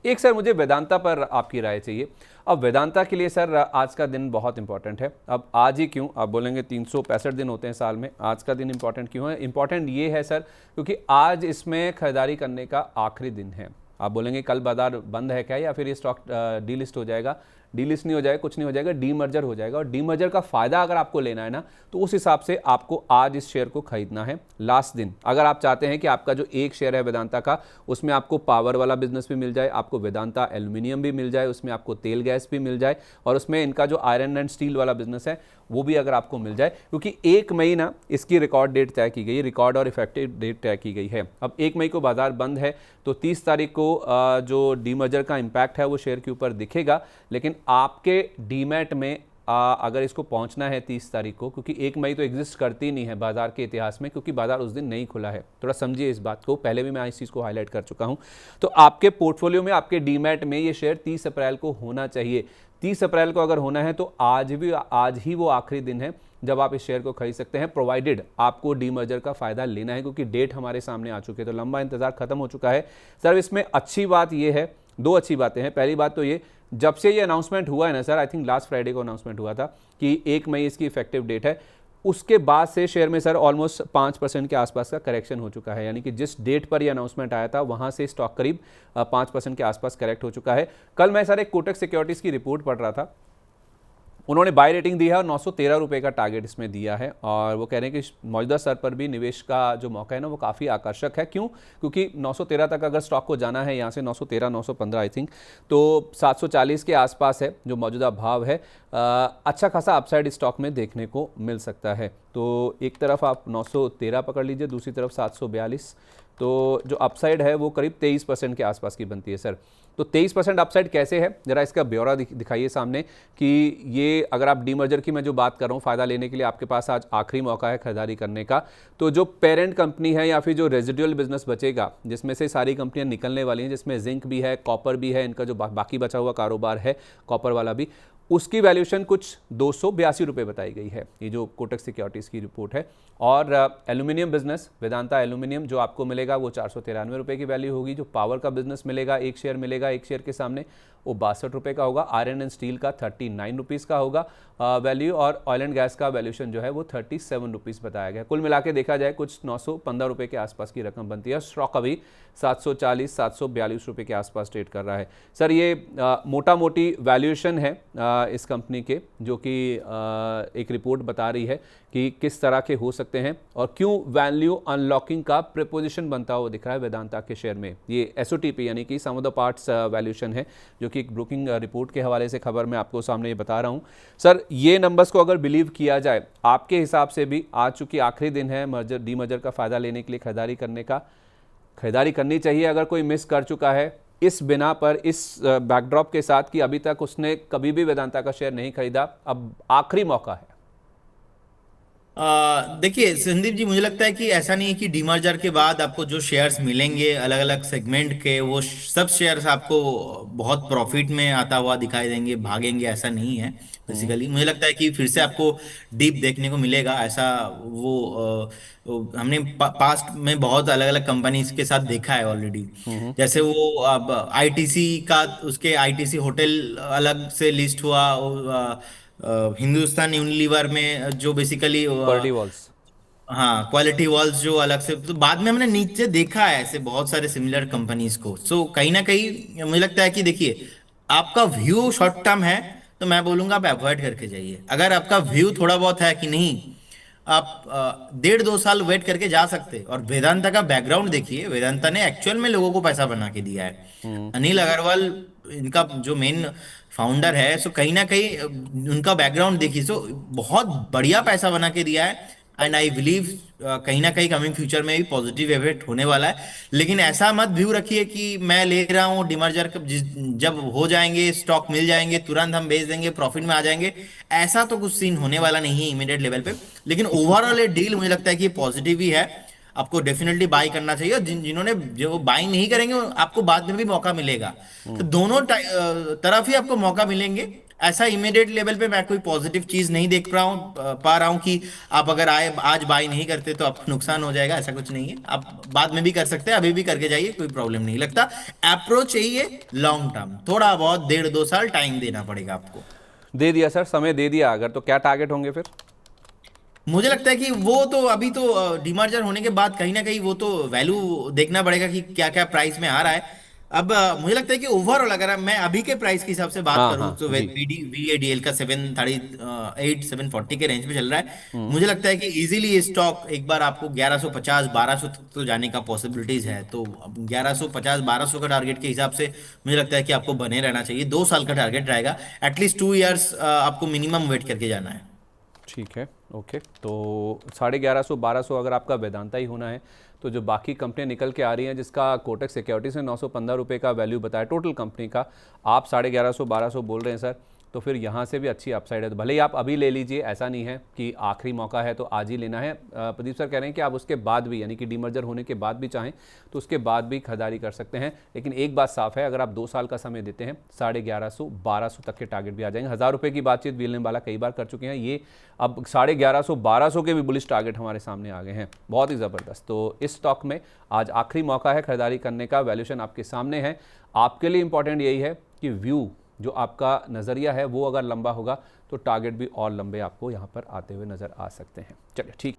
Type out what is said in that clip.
एक सर मुझे वेदांता पर आपकी राय चाहिए। अब वेदांता के लिए सर आज का दिन बहुत इंपॉर्टेंट है। अब आज ही क्यों, आप बोलेंगे 365 दिन होते हैं साल में, आज का दिन इंपॉर्टेंट क्यों है? इंपॉर्टेंट ये है सर क्योंकि आज इसमें खरीदारी करने का आखिरी दिन है। आप बोलेंगे कल बाजार बंद है क्या, या फिर ये स्टॉक डीलिस्ट हो जाएगा? डीलिस्ट नहीं हो जाएगा, कुछ नहीं हो जाएगा, डीमर्जर हो जाएगा। और डीमर्जर का फायदा अगर आपको लेना है ना, तो उस हिसाब से आपको आज इस शेयर को खरीदना है लास्ट दिन। अगर आप चाहते हैं कि आपका जो एक शेयर है वेदांता का, उसमें आपको पावर वाला बिजनेस भी मिल जाए, आपको वेदांता एल्यूमिनियम भी मिल जाए, उसमें आपको तेल गैस भी मिल जाए, और उसमें इनका जो आयरन एंड स्टील वाला बिजनेस है वो भी अगर आपको मिल जाए, क्योंकि 1 मई ना इसकी रिकॉर्ड डेट तय की गई, रिकॉर्ड और इफेक्टिव डेट तय की गई है। अब 1 मई को बाजार बंद है, तो 30 तारीख को जो डीमर्जर का इंपैक्ट है वो शेयर के ऊपर दिखेगा। लेकिन आपके डीमैट में अगर इसको पहुंचना है 30 तारीख को, क्योंकि 1 मई तो एग्जिस्ट करती नहीं है बाजार के इतिहास में, क्योंकि बाजार उस दिन नहीं खुला है। थोड़ा समझिए इस बात को, पहले भी मैं इस चीज़ को हाईलाइट कर चुका हूं। तो आपके पोर्टफोलियो में, आपके डीमैट में ये शेयर 30 अप्रैल को होना चाहिए। 30 अप्रैल को अगर होना है तो आज ही वो आखिरी दिन है जब आप इस शेयर को खरीद सकते हैं, प्रोवाइडेड आपको डीमर्जर का फायदा लेना है, क्योंकि डेट हमारे सामने आ चुकी है, तो लंबा इंतजार खत्म हो चुका है। सर इसमें अच्छी बात ये है, 2 अच्छी बातें हैं। पहली बात तो ये, जब से ये अनाउंसमेंट हुआ है ना sir, I think last Friday को अनाउंसमेंट हुआ था कि 1 मई इसकी इफेक्टिव डेट है, उसके बाद से शेयर में सर ऑलमोस्ट 5% के आसपास का करेक्शन हो चुका है। यानी कि जिस डेट पर ये अनाउंसमेंट आया था वहां से स्टॉक करीब 5% के आसपास करेक्ट हो चुका है। कल मैं सर एक कोटक सिक्योरिटीज़ की रिपोर्ट पढ़ रहा था, उन्होंने बाय रेटिंग दी है और 913 रुपये का टारगेट इसमें दिया है, और वो कह रहे हैं कि मौजूदा स्तर पर भी निवेश का जो मौका है ना वो काफ़ी आकर्षक है। क्यों? क्योंकि 913 तक अगर स्टॉक को जाना है, यहाँ से 913 915 आई थिंक, तो 740 के आसपास है जो मौजूदा भाव है। अच्छा खासा अपसाइड स्टॉक में देखने को मिल सकता है। तो एक तरफ आप 913 पकड़ लीजिए, दूसरी तरफ 742, तो जो अपसाइड है वो करीब 23% के आसपास की बनती है सर। तो 23% अपसाइड कैसे है, जरा इसका ब्यौरा दिखाइए सामने कि ये अगर आप डीमर्जर की मैं जो बात कर रहा हूँ, फ़ायदा लेने के लिए आपके पास आज आखिरी मौका है खरीदारी करने का। तो जो पेरेंट कंपनी है या फिर जो रेजिडुअल बिजनेस बचेगा, जिसमें से सारी कंपनियां निकलने वाली हैं, जिसमें जिंक भी है, कॉपर भी है, इनका जो बाकी बचा हुआ कारोबार है कॉपर वाला भी, उसकी वैल्यूएशन कुछ 282 रुपये बताई गई है, ये जो कोटक सिक्योरिटीज़ की रिपोर्ट है। और एल्यूमिनियम बिजनेस वेदांता एल्यूमिनियम जो आपको मिलेगा वो 493 रुपये की वैल्यू होगी। जो पावर का बिजनेस मिलेगा, एक शेयर मिलेगा, एक शेयर के सामने वो 62 रुपये का होगा। आयरन एंड स्टील का 39 रुपीज़ का होगा वैल्यू, और ऑयल एंड गैस का वैल्यूएशन जो है वो 37 रुपीज़ बताया गया। कुल मिला के देखा जाए कुछ 915 रुपये के आसपास की रकम बनती है। स्टॉक अभी 740 742 रुपये के आसपास ट्रेड कर रहा है। सर ये मोटा मोटी वैल्यूएशन है इस कंपनी के, जो कि एक रिपोर्ट बता रही है कि किस तरह के हो सकते हैं और क्यों वैल्यू अनलॉकिंग का प्रिपोजिशन बनता हुआ दिख रहा है वेदांता के शेयर में। ये एसओटीपी यानी कि सम ऑफ द पार्ट्स वैल्यूएशन है, जो कि एक ब्रोकिंग रिपोर्ट के हवाले से खबर मैं आपको सामने ये बता रहा हूँ। सर ये नंबर्स को अगर बिलीव किया जाए, आपके हिसाब से भी आज चूंकि आखिरी दिन है मर्जर डीमर्जर का फ़ायदा लेने के लिए खरीदारी करनी चाहिए। अगर कोई मिस कर चुका है इस बिना पर, इस बैकड्रॉप के साथ कि अभी तक उसने कभी भी वेदांता का शेयर नहीं खरीदा, अब आखिरी मौका है। देखिए संदीप जी, मुझे लगता है कि ऐसा नहीं है कि डीमर्जर के बाद आपको जो शेयर्स मिलेंगे अलग अलग सेगमेंट के, वो सब शेयर्स आपको बहुत प्रॉफिट में आता हुआ दिखाई देंगे, भागेंगे, ऐसा नहीं है। बेसिकली मुझे लगता है कि फिर से आपको डीप देखने को मिलेगा ऐसा। वो हमने पास्ट में बहुत अलग अलग कंपनीज के साथ देखा है ऑलरेडी। जैसे वो अब आईटीसी का, उसके आईटीसी होटल अलग से लिस्ट हुआ, हिंदुस्तान यूनिलीवर में जो बेसिकली, क्वालिटी वॉल्स। हाँ, क्वालिटी वॉल्स जो अलग से, तो बाद में हमने नीचे देखा है ऐसे बहुत सारे सिमिलर कंपनीज को। सो कहीं ना कहीं मुझे लगता है कि देखिए, आपका व्यू शॉर्ट टर्म है तो मैं बोलूंगा आप अवॉइड करके जाइए। अगर आपका व्यू थोड़ा बहुत है कि नहीं, आप 1.5-2 साल वेट करके जा सकते हैं। और वेदांता का बैकग्राउंड देखिए, वेदांता ने एक्चुअल में लोगों को पैसा बना के दिया है। अनिल अग्रवाल इनका जो मेन फाउंडर है, सो कहीं ना कहीं उनका बैकग्राउंड देखिए, सो बहुत बढ़िया पैसा बना के दिया है। एंड आई बिलीव कहीं ना कहीं कमिंग फ्यूचर में भी पॉजिटिव इफेक्ट होने वाला है। लेकिन ऐसा मत व्यू रखिए कि मैं ले रहा हूँ डिमर्जर, जब हो जाएंगे, स्टॉक मिल जाएंगे, तुरंत हम बेच देंगे, प्रॉफिट में आ जाएंगे। ऐसा तो कुछ सीन होने वाला नहीं है इमीडिएट लेवल पे। लेकिन ओवरऑल ये डील मुझे लगता है कि ये पॉजिटिव ही है, आपको डेफिनेटली बाई करना चाहिए। और जिन्होंने जो बाई नहीं करेंगे आपको बाद में भी मौका मिलेगा। तो दोनों तरफ ही आपको मौका मिलेंगे। ऐसा इमीडिएट लेवल पे मैं कोई पॉजिटिव चीज नहीं देख पा रहा हूँ कि आप अगर आए आज बाय नहीं करते तो आपको नुकसान हो जाएगा, ऐसा कुछ नहीं है। आप बाद में भी कर सकते हैं, अभी भी करके जाइए, कोई प्रॉब्लम नहीं लगता। अप्रोच चाहिए लॉन्ग टर्म, थोड़ा बहुत 1.5-2 साल टाइम देना पड़ेगा आपको। दे दिया सर, समय दे दिया अगर, तो क्या टारगेट होंगे फिर? मुझे लगता है कि वो तो अभी तो डीमर्जर होने के बाद कहीं ना कहीं वो तो वैल्यू देखना पड़ेगा कि क्या क्या प्राइस में आ रहा है। अब मुझे लगता है कि ओवरऑल अगर मैं अभी के प्राइस के हिसाब से बात हाँ करूं हाँ तो जी। VADL का 738-740 के रेंज में चल रहा है। हम्म। मुझे लगता है कि इजीली ये स्टॉक एक बार आपको 1150-1200 तक तो जाने का पॉसिबिलिटीज है। तो अब 1150-1200 का टारगेट के हिसाब से मुझे लगता है कि आपको बने रहना चाहिए। 2 साल का टारगेट रहेगा, एटलीस्ट 2 ईयर्स आपको मिनिमम वेट करके जाना है। ठीक है, ओके। तो 1150-1200 अगर आपका वेदांता ही होना है, तो जो बाकी कंपनियां निकल के आ रही हैं जिसका कोटक सिक्योरिटीज ने 915 रुपये का वैल्यू बताया टोटल कंपनी का, आप 1150-1200 बोल रहे हैं सर, तो फिर यहाँ से भी अच्छी अपसाइड है। तो भले ही आप अभी ले लीजिए, ऐसा नहीं है कि आखिरी मौका है तो आज ही लेना है। प्रदीप सर कह रहे हैं कि आप उसके बाद भी, यानी कि डीमर्जर होने के बाद भी चाहें तो उसके बाद भी खरीदारी कर सकते हैं। लेकिन एक बात साफ है, अगर आप 2 साल का समय देते हैं, 1150-1200 तक के टारगेट भी आ जाएंगे। 1000 रुपये की बातचीत वीएलएन वाला कई बार कर चुके हैं, ये अब 1150-1200 के भी बुलिश टारगेट हमारे सामने आ गए हैं, बहुत ही ज़बरदस्त। तो इस स्टॉक में आज आखिरी मौका है खरीदारी करने का, वैल्यूएशन आपके सामने है। आपके लिए इंपॉर्टेंट यही है कि व्यू, जो आपका नज़रिया है वो अगर लंबा होगा तो टारगेट भी और लंबे आपको यहाँ पर आते हुए नज़र आ सकते हैं। चलिए ठीक।